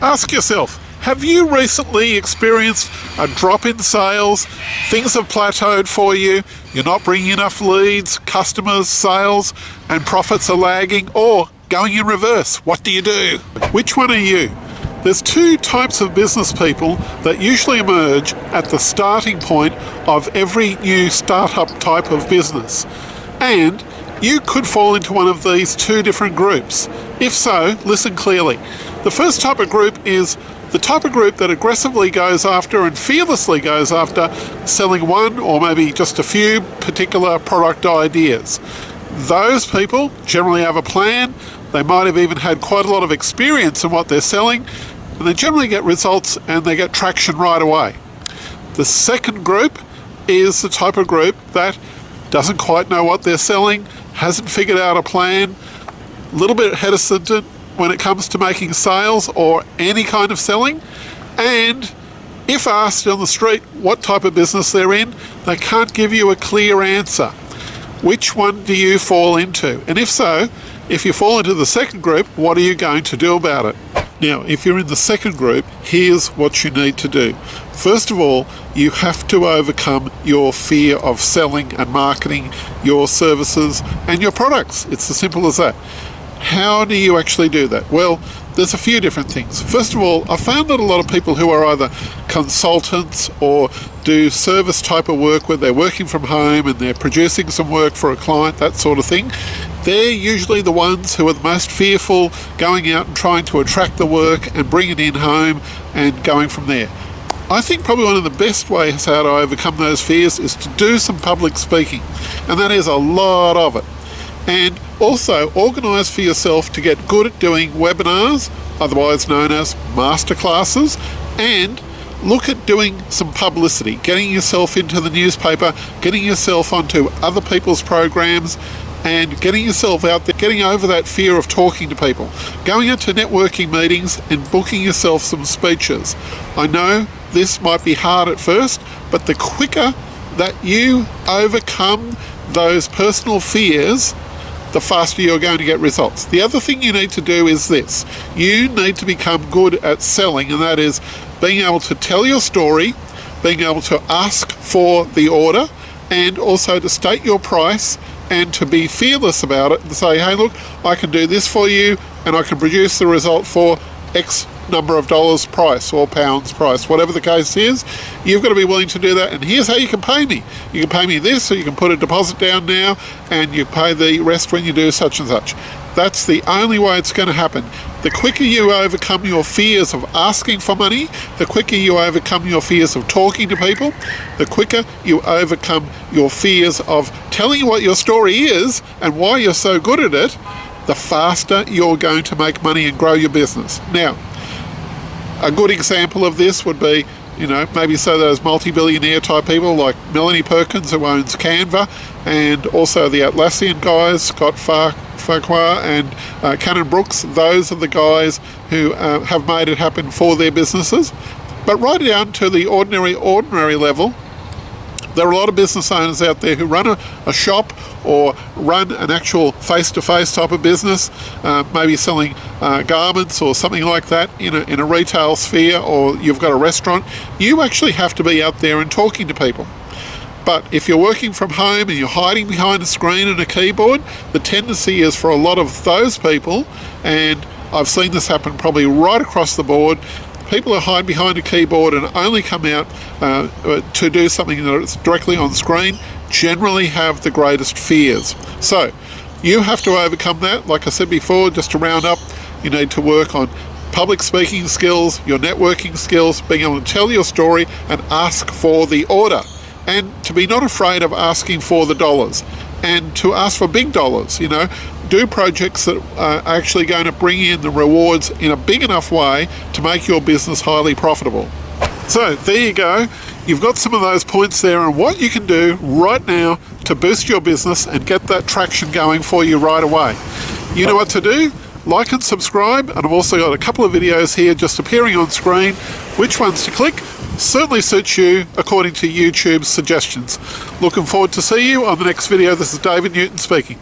Ask yourself, have you recently experienced a drop in sales? Things have plateaued for you, you're not bringing enough leads, customers, sales, and profits are lagging, or going in reverse. What do you do? Which one are you? There's two types of business people that usually emerge at the starting point of every new startup type of business. And you could fall into one of these two different groups. If so, listen clearly. The first type of group is the type of group that aggressively goes after and fearlessly goes after selling one or maybe just a few particular product ideas. Those people generally have a plan. They might have even had quite a lot of experience in what they're selling, and they generally get results and they get traction right away. The second group is the type of group that doesn't quite know what they're selling, hasn't figured out a plan, a little bit hesitant when it comes to making sales or any kind of selling, and if asked on the street what type of business they're in, they can't give you a clear answer. Which one do you fall into? And if so, if you fall into the second group, what are you going to do about it? Now, if you're in the second group, here's what you need to do. First of all, you have to overcome your fear of selling and marketing your services and your products. It's as simple as that. How do you actually do that? Well, there's a few different things. First of all, I found that a lot of people who are either consultants or do service type of work where they're working from home and they're producing some work for a client, that sort of thing, they're usually the ones who are the most fearful, going out and trying to attract the work and bring it in home and going from there. I think probably one of the best ways how to overcome those fears is to do some public speaking, and that is a lot of it. And also organise for yourself to get good at doing webinars, otherwise known as masterclasses, and look at doing some publicity, getting yourself into the newspaper, getting yourself onto other people's programs, and getting yourself out there, getting over that fear of talking to people, going into networking meetings and booking yourself some speeches. I know this might be hard at first, but the quicker that you overcome those personal fears, the faster you're going to get results. The other thing you need to do is this. You need to become good at selling, and that is being able to tell your story, being able to ask for the order, and also to state your price and to be fearless about it and say, hey, look, I can do this for you and I can produce the result for X number of dollars price or pounds price, whatever the case is. You've got to be willing to do that, and here's how you can pay me. You can pay me this, or you can put a deposit down now and you pay the rest when you do such and such. That's the only way it's going to happen. The quicker you overcome your fears of asking for money, the quicker you overcome your fears of talking to people, the quicker you overcome your fears of telling what your story is and why you're so good at it, the faster you're going to make money and grow your business. Now, a good example of this would be, maybe so those multi-billionaire type people like Melanie Perkins, who owns Canva, and also the Atlassian guys, Scott Farquhar and Cannon Brooks. Those are the guys who have made it happen for their businesses. But right down to the ordinary level, there are a lot of business owners out there who run a shop or run an actual face-to-face type of business, maybe selling garments or something like that in a retail sphere, or you've got a restaurant. You actually have to be out there and talking to people. But if you're working from home and you're hiding behind a screen and a keyboard, the tendency is for a lot of those people, and I've seen this happen probably right across the board, people who hide behind a keyboard and only come out to do something that's directly on screen generally have the greatest fears. So you have to overcome that. Like I said before, just to round up, you need to work on public speaking skills, your networking skills, being able to tell your story and ask for the order, and to be not afraid of asking for the dollars, and to ask for big dollars. Do projects that are actually going to bring in the rewards in a big enough way to make your business highly profitable. So there you go. You've got some of those points there and what you can do right now to boost your business and get that traction going for you right away. You know what to do. Like and subscribe, and I've also got a couple of videos here just appearing on screen. Which ones to click certainly suits you according to YouTube's suggestions. Looking forward to see you on the next video. This is David Newton speaking.